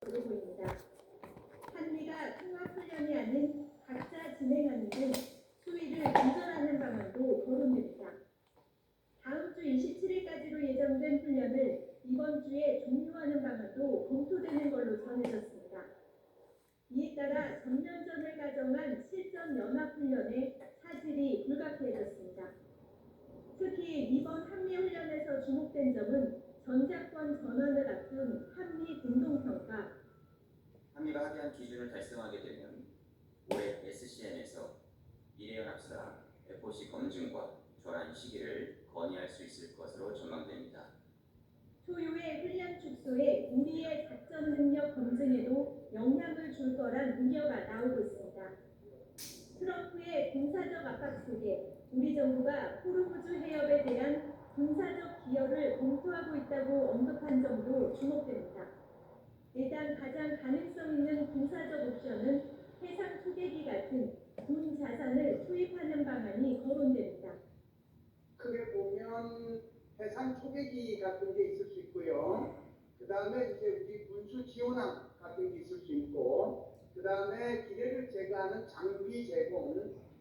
보입니다. 한미가 통합훈련이 아닌 각자 진행하는 등 수위를 조절하는 방안도 거론됩니다. 다음 주 27일까지로 예정된 훈련을 이번 주에 종료하는 방안도 검토되는 걸로 전해졌습니다. 이에 따라 전면전을 가정한 실전 연합훈련의 사실이 불가피해졌습니다. 특히 이번 한미훈련에서 주목된 점은 전작권 전환을 앞둔 한미 공동평가, 한미가 합의한 기준을 달성하게 되면 올해 SCM에서 미래연합사 FOC 검증과 조란 시기를 건의할 수 있을 것으로 전망됩니다. 초유의 훈련 축소에 우리의 작전 능력 검증에도 영향을 줄 거란 우려가 나오고 있습니다. 트럼프의 군사적 압박 속에 우리 정부가 호르무즈 해협에 대한 군사적 기여를 검토하고 있다고 언급한 점도 주목됩니다. 일단 가장 가능성 있는 군사적 옵션은 해상 초계기 같은 군 자산을 투입하는 방안이 거론됩니다. 크게 보면 해상 초계기 같은 게 있을 수 있고요. 그 다음에 이제 우리 군수 지원함 같은 게 있을 수 있고, 그 다음에 기뢰를 제거하는 장비 제공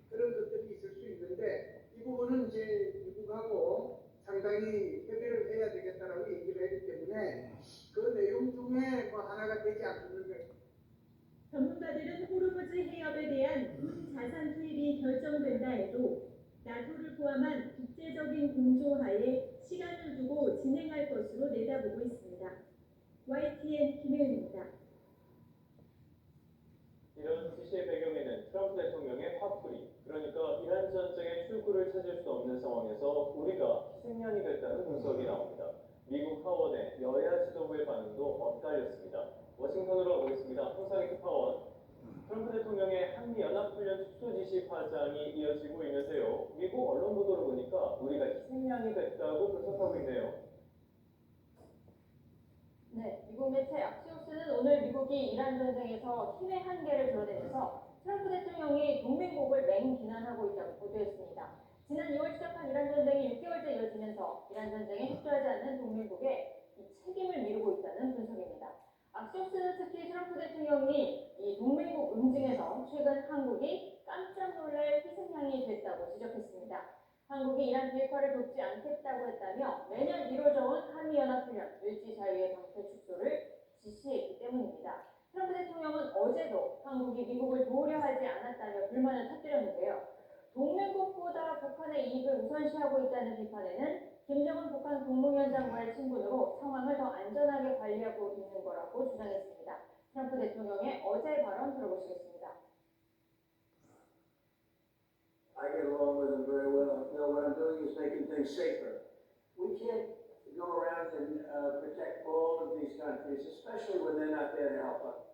그런 것들이 있을 수 있는데, 이 부분은 이제 미국하고 상당히 협의를 해야 되겠다라고 얘기를 했기 때문에 그 내용 중에 뭐 하나가 되지 않겠는가. 전문가들은 호르무즈 해협에 대한 군 자산 투입이 결정된다 해도 나토를 포함한 국제적인 공조하에 시간을 두고 진행할 것으로 내다보고 있습니다. YTN 김혜은입니다. 이런 지시의 배경에는 트럼프 대통령의 화풀이, 그러니까 이란 전쟁의 출구를 찾을 수 없는 상황에서 우리가 희생양이 됐다는 분석이 나옵니다. 미국 하원의 여야 지도부의 반응도 엇갈렸습니다. 워싱턴으로 가보겠습니다. 홍상희 특파원. 트럼프 대통령의 한미연합훈련 축소 지시 파장이 이어지고 있는데요. 미국 언론 보도를 보니까 우리가 희생양이 됐다고 분석하고 있네요. 네, 미국 매체 악시오스는 오늘 미국이 이란 전쟁에서 힘의 한계를 드러내면서 트럼프 대통령이 동맹국을 맹비난하고 있다고 보도했습니다. 지난 2월 시작한 이란 전쟁이 6개월째 이어지면서 이란 전쟁에 협조하지 않는 동맹국에 책임을 미루고 있다는 분석입니다. 악시오스는 특히 트럼프 대통령이 이 동맹국 응징에서 최근 한국이 깜짝 놀랄 희생양이 됐다고 지적했습니다. 한국이 이란 비핵화를 돕지 않겠다고 했다며 매년 이루어져온 한미연합훈련 을지 자유의 방패 축소를 지시했기 때문입니다. 트럼프 대통령은 어제도 한국이 미국을 도우려 하지 않았다며 불만을 터뜨렸는데요. 동맹국보다 북한의 이익을 우선시하고 있다는 비판에는 김정은 북한 국무위원장과의 친분으로 상황을 더 안전하게 관리하고 있는 거라고 주장했습니다. 트럼프 대통령의 어제 발언 들어보시겠습니다. I get along with them very well. You know, what I'm doing is making things safer. We can't go around and protect all of these countries, especially when they're not there to help us.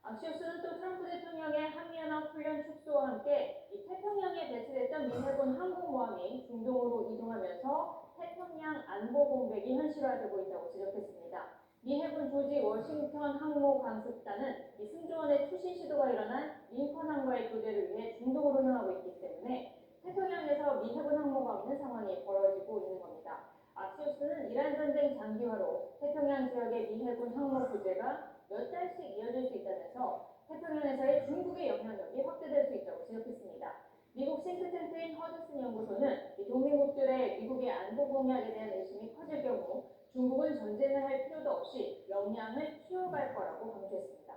악시오스는 또 트럼프 대통령의 한미연합훈련 축소와 함께 이 태평양에 배치됐던 미 해군 항공모함이 중동으로 이동하면서 태평양 안보 공백이 현실화되고 있다고 지적했습니다. 미 해군 조지 워싱턴 항모 강습단은 이 승조원의 투신 시도가 일어난 링컨 항과의 교대를 위해 중동으로 향하고 있기 때문에 태평양에서 미 해군 항모가 없는 상황이 벌어지고 있는 겁니다. 악시오스는 이란 전쟁 장기화로 태평양 지역의 미 해군 항모 부재가 몇 달씩 이어질 수 있다면서 태평양에서의 중국의 영향력이 확대될 수 있다고 지적했습니다. 미국 싱크탱크인 허드슨 연구소는 이 동맹국들의 미국의 안보 공약에 대한 의심이 커질 경우 중국은 전쟁을 할 필요도 없이 역량을 키워갈 거라고 강조했습니다.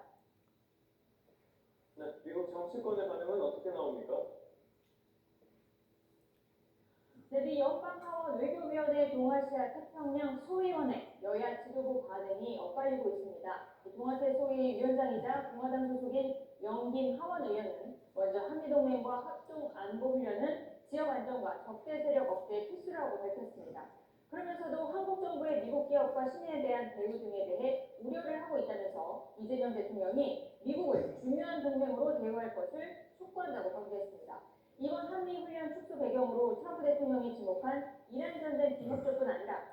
네, 미국 정치권의 반응은 어떻게 나옵니까? 미 연방하원 외교위원회 동아시아 태평양 소위원회 여야 지도부 반응이 엇갈리고 있습니다. 동아태 소위 위원장이자 공화당 소속인 영김 하원 의원은 먼저 한미동맹과 합동 안보훈련은 지역 안정과 적대 세력 억제에 필수라고 밝혔습니다. 그러면서도 한국 정부의 미국 기업과 신뢰에 대한 대우 등에 대해 우려를 하고 있다면서 이재명 대통령이 미국을 중요한 동맹으로 대우할 것을 촉구한다고 강조했습니다. 이번 한미훈련 축소 배경으로 트럼프 대통령이 지목한 이란 전쟁 비핵조뿐 아니라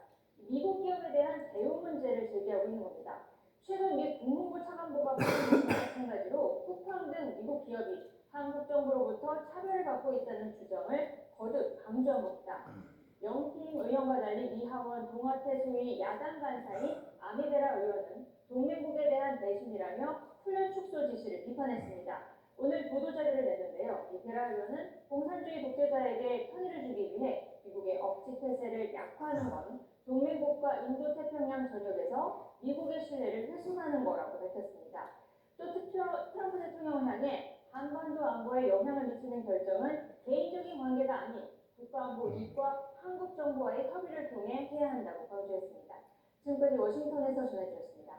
미국 기업에 대한 대우 문제를 제기하고 있는 겁니다. 최근 미 국무부 차관보가 밝힌 것과 마찬가지로 쿠팡 등 미국 기업이 한국 정부로부터 차별을 받고 있다는 주장을 거듭 강조한 겁니다. 영팀 의원과 달리 미 하원 동아태 소위 야당 간사인 아미베라 의원은 동맹국에 대한 배신이라며 훈련 축소 지시를 비판했습니다. 오늘 보도자료를 냈는데요. 이 베라 의원은 공산주의 독재자에게 편의를 주기 위해 미국의 억지 태세를 약화하는 건 동맹국과 인도태평양 전역에서 미국의 신뢰를 훼손하는 거라고 밝혔습니다. 또 트럼프 대통령을 향해 한반도 안보에 영향을 미치는 결정은 개인적인 관계가 아닌 국가안보 이익과 한국 정부와의 협의를 통해 해야 한다고 강조했습니다. 지금까지 워싱턴에서 전해드렸습니다.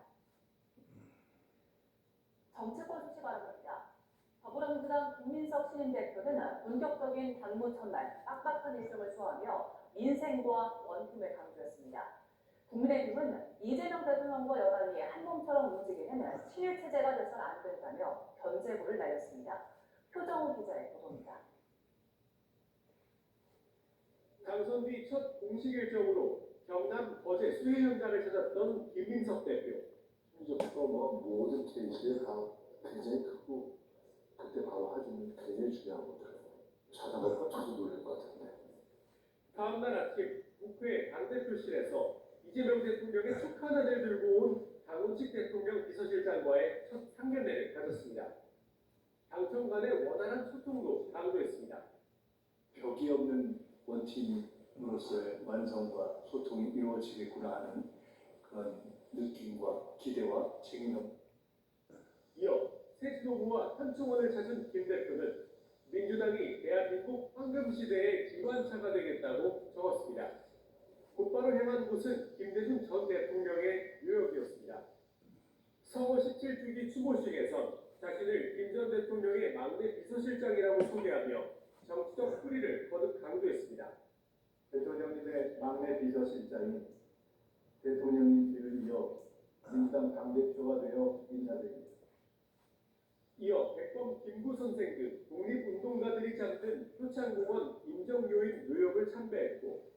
정치권 소식 알아봅니다. 더불어민주당 김민석 신임 대표는 본격적인 당무 첫날 빡빡한 일정을 소화하며 민생과 원팀을 강조했습니다. 국민의힘은 이재명 대통령과 여당이 한 몸처럼 움직이려면 친일 체제가 돼서는 안 된다며 견제구를 날렸습니다. 표정우 기자의 보도입니다. 당선 뒤 첫 공식 일정으로 경남 거제 수해 현장을 찾았던 김민석 대표. 심지어 모든 케이스에 다 굉장히 크고 그때 바로 하기는 굉장히 중요한 것 같아요. 자다가 뻗쳐서 놀릴 것 같은데. 다음날 아침 국회 당대표실에서 이재명 대통령의 축하단을 들고 온 강훈식 대통령 비서실장과의 첫 상견례를 가졌습니다. 당청 간의 원활한 소통도 강조했습니다. 벽이 없는 원팀으로서의 완성과 소통이 이루어지겠구나 하는 그런 느낌과 기대와 책임감. 이어 새 지도부와 한총원을 찾은 김 대표는 민주당이 대한민국 황금시대의 기관차가 되겠다고 적었습니다. 곧바로 향한 곳은 김대중 전 대통령의 뉴욕이었습니다. 서거 17주기 추모식에선 자신을 김 전 대통령의 막내 비서실장이라고 소개하며 정치적 뿌리를 거듭 강조했습니다. 대통령님의 막내 비서실장이 대통령님 뒤를 이어 민주당 당대표가 되어 인사드립니다. 이어 백범 김구 선생 등 독립운동가들이 잠든 표창공원 임정요인 묘역을 참배했고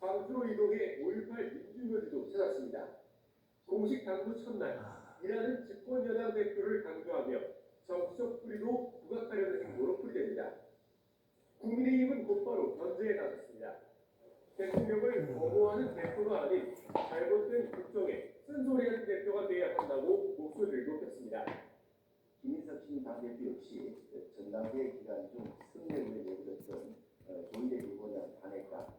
광주로 이동해 5.18 민주묘지도 찾았습니다. 공식 당무 첫날 일하는 집권여당 대표를 강조하며 정치적 뿌리도 부각하려는 행보로 풀이됩니다. 국민의힘은 곧바로 견제에 나섰습니다. 대통령을 거부하는 대표가 아닌 잘못된 국정에 쓴소리하는 대표가 돼야 한다고 목소리를 높였습니다. 김민석 신임 당대표 역시 전당대회 기간 중 승례후에 내걸었던 존재 유보자 탄핵과